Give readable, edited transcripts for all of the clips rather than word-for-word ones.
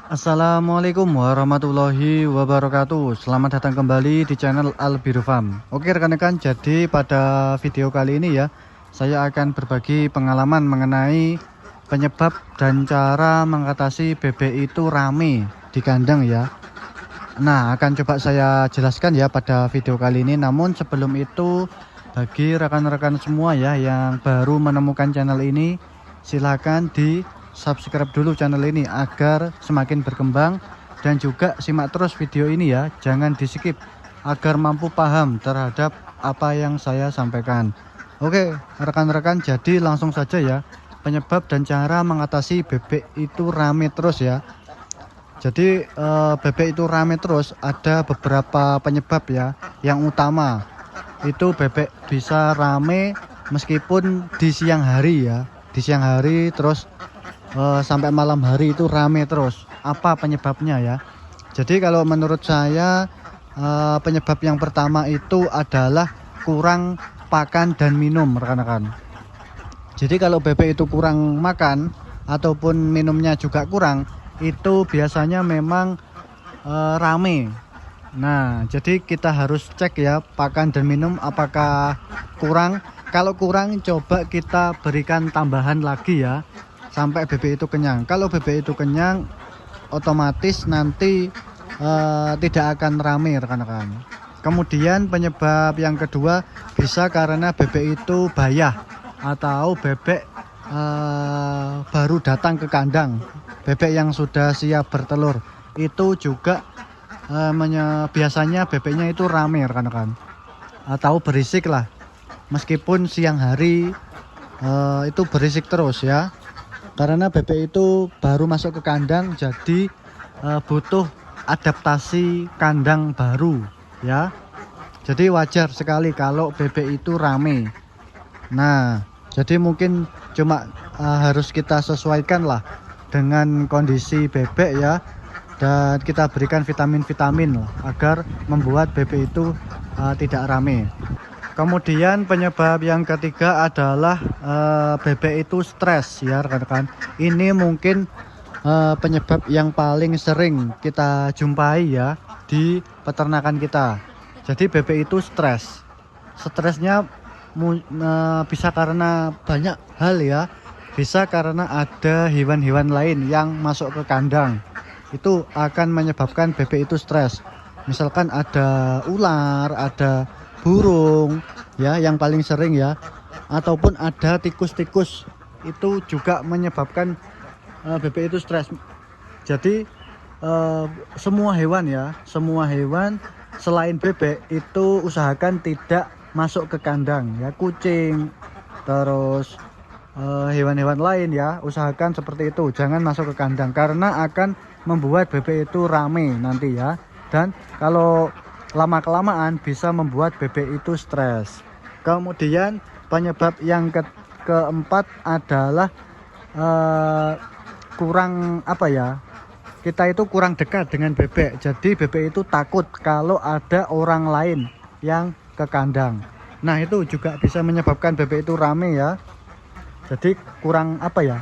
Assalamualaikum warahmatullahi wabarakatuh. Selamat datang kembali di channel Albiru Farm. Oke rekan-rekan, jadi pada video kali ini ya, saya akan berbagi pengalaman mengenai penyebab dan cara mengatasi bebek itu rame di kandang ya. Nah, akan coba saya jelaskan ya pada video kali ini. Namun sebelum itu, bagi rekan-rekan semua ya yang baru menemukan channel ini, silahkan di subscribe dulu channel ini agar semakin berkembang, dan juga simak terus video ini ya, jangan di skip agar mampu paham terhadap apa yang saya sampaikan. Oke rekan-rekan, jadi langsung saja ya, penyebab dan cara mengatasi bebek itu rame terus ya. Jadi bebek itu rame terus ada beberapa penyebab ya. Yang utama itu bebek bisa rame meskipun di siang hari ya, di siang hari terus sampai malam hari itu rame terus. Apa penyebabnya ya? Jadi kalau menurut saya penyebab yang pertama itu adalah kurang pakan dan minum rekan-rekan. Jadi kalau bebek itu kurang makan ataupun minumnya juga kurang, itu biasanya memang rame. Nah jadi kita harus cek ya, pakan dan minum apakah kurang. Kalau kurang, coba kita berikan tambahan lagi ya, sampai bebek itu kenyang. Kalau bebek itu kenyang, otomatis nanti tidak akan rame rekan-rekan. Kemudian penyebab yang kedua bisa karena bebek itu bayah atau bebek baru datang ke kandang, bebek yang sudah siap bertelur. Itu juga biasanya bebeknya itu rame rekan-rekan, atau berisik lah. Meskipun siang hari itu berisik terus ya, karena bebek itu baru masuk ke kandang, jadi butuh adaptasi kandang baru ya. Jadi wajar sekali kalau bebek itu rame. Nah jadi mungkin cuma harus kita sesuaikan lah dengan kondisi bebek ya, dan kita berikan vitamin-vitamin agar membuat bebek itu tidak rame. Kemudian penyebab yang ketiga adalah bebek itu stres ya rekan-rekan. Ini mungkin penyebab yang paling sering kita jumpai ya di peternakan kita. Jadi bebek itu stres. Stresnya bisa karena banyak hal ya. Bisa karena ada hewan-hewan lain yang masuk ke kandang. Itu akan menyebabkan bebek itu stres. Misalkan ada ular, ada burung ya yang paling sering ya, ataupun ada tikus-tikus, itu juga menyebabkan bebek itu stres. Jadi semua hewan ya, semua hewan selain bebek itu usahakan tidak masuk ke kandang ya. Kucing, terus hewan-hewan lain ya, usahakan seperti itu, jangan masuk ke kandang karena akan membuat bebek itu rame nanti ya. Dan kalau lama-kelamaan bisa membuat bebek itu stres. Kemudian penyebab yang keempat adalah kurang apa ya, kita itu kurang dekat dengan bebek. Jadi bebek itu takut kalau ada orang lain yang ke kandang. Nah itu juga bisa menyebabkan bebek itu rame ya. Jadi kurang apa ya,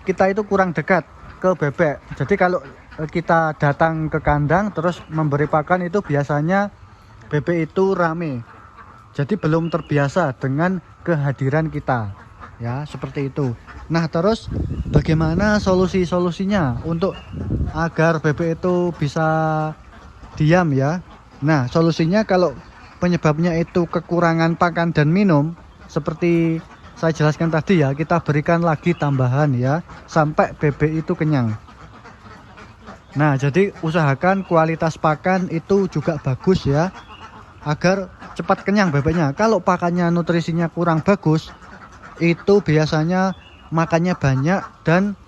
kita itu kurang dekat ke bebek. Jadi kalau kita datang ke kandang terus memberi pakan, itu biasanya bebek itu rame. Jadi belum terbiasa dengan kehadiran kita ya, seperti itu. Nah terus bagaimana solusinya untuk agar bebek itu bisa diam ya. Nah solusinya kalau penyebabnya itu kekurangan pakan dan minum, seperti saya jelaskan tadi ya, kita berikan lagi tambahan ya sampai bebek itu kenyang. Nah jadi usahakan kualitas pakan itu juga bagus ya, agar cepat kenyang bebeknya. Kalau pakannya nutrisinya kurang bagus, itu biasanya makannya banyak dan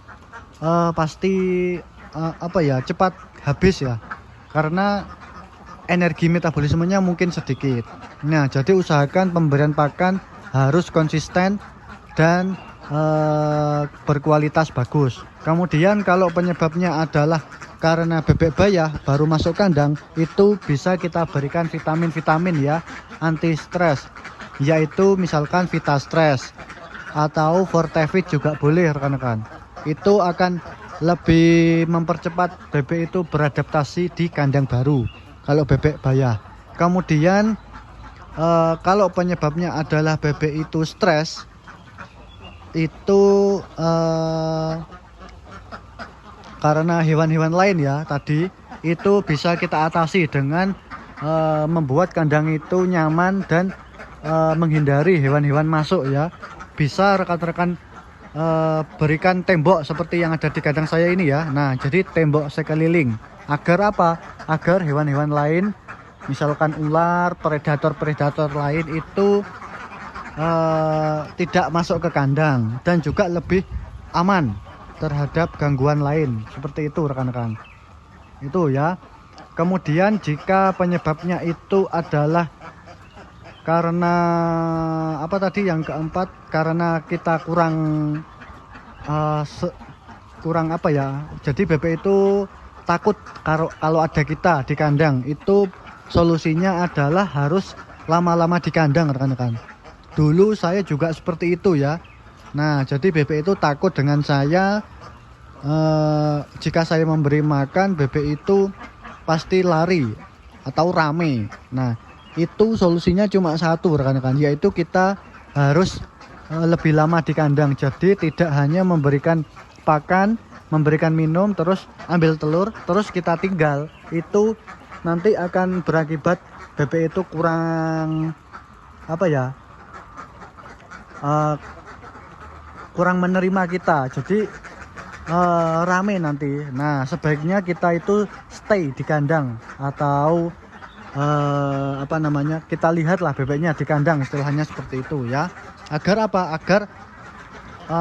pasti apa ya, cepat habis ya, karena energi metabolismenya mungkin sedikit. Nah jadi usahakan pemberian pakan harus konsisten dan berkualitas bagus. Kemudian kalau penyebabnya adalah karena bebek bayah baru masuk kandang, itu bisa kita berikan vitamin-vitamin ya, anti stres, yaitu misalkan Vitastress atau Fortevit juga boleh rekan-rekan. Itu akan lebih mempercepat bebek itu beradaptasi di kandang baru kalau bebek bayah. Kemudian kalau penyebabnya adalah bebek itu stres, itu karena hewan-hewan lain ya tadi, itu bisa kita atasi dengan membuat kandang itu nyaman dan menghindari hewan-hewan masuk ya. Bisa rekan-rekan berikan tembok seperti yang ada di kandang saya ini ya. Nah, jadi tembok sekeliling agar apa? Agar hewan-hewan lain, misalkan ular, predator-predator lain itu tidak masuk ke kandang dan juga lebih aman terhadap gangguan lain. Seperti itu rekan-rekan. Itu ya. Kemudian jika penyebabnya itu adalah karena apa tadi yang keempat, karena kita kurang apa ya, jadi bebek itu takut kalau ada kita di kandang. Itu solusinya adalah harus lama-lama di kandang rekan-rekan. Dulu saya juga seperti itu ya. Nah, jadi bebek itu takut dengan saya. Jika saya memberi makan, bebek itu pasti lari atau rame. Nah, itu solusinya cuma satu rekan-rekan, yaitu kita harus lebih lama di kandang. Jadi tidak hanya memberikan pakan, memberikan minum, terus ambil telur, terus kita tinggal. Itu nanti akan berakibat bebek itu kurang apa ya, kurang menerima kita. Jadi rame nanti. Nah, sebaiknya kita itu stay di kandang atau apa namanya, kita lihatlah bebeknya di kandang, istilahnya seperti itu ya. Agar apa? Agar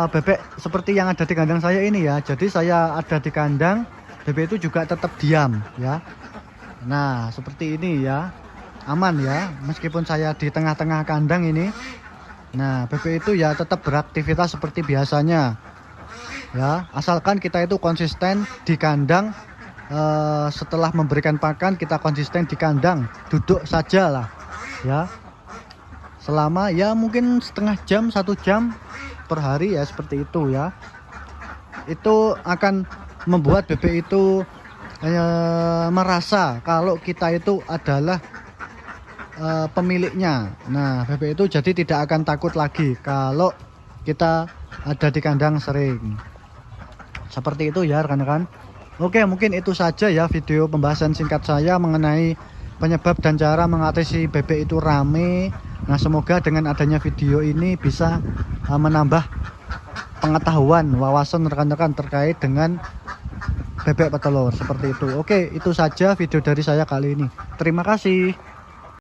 bebek seperti yang ada di kandang saya ini ya. Jadi saya ada di kandang, bebek itu juga tetap diam ya. Nah, seperti ini ya. Aman ya, meskipun saya di tengah-tengah kandang ini. Nah, bebek itu ya tetap beraktivitas seperti biasanya ya, asalkan kita itu konsisten di kandang. Setelah memberikan pakan, kita konsisten di kandang, duduk saja lah ya, selama ya mungkin setengah jam, 1 jam per hari ya, seperti itu ya. Itu akan membuat bebek itu merasa kalau kita itu adalah pemiliknya. Nah, bebek itu jadi tidak akan takut lagi kalau kita ada di kandang sering. Seperti itu ya rekan-rekan. Oke, mungkin itu saja ya video pembahasan singkat saya mengenai penyebab dan cara mengatasi bebek itu rame. Nah, semoga dengan adanya video ini bisa menambah pengetahuan, wawasan rekan-rekan terkait dengan bebek petelur seperti itu. Oke, itu saja video dari saya kali ini. Terima kasih.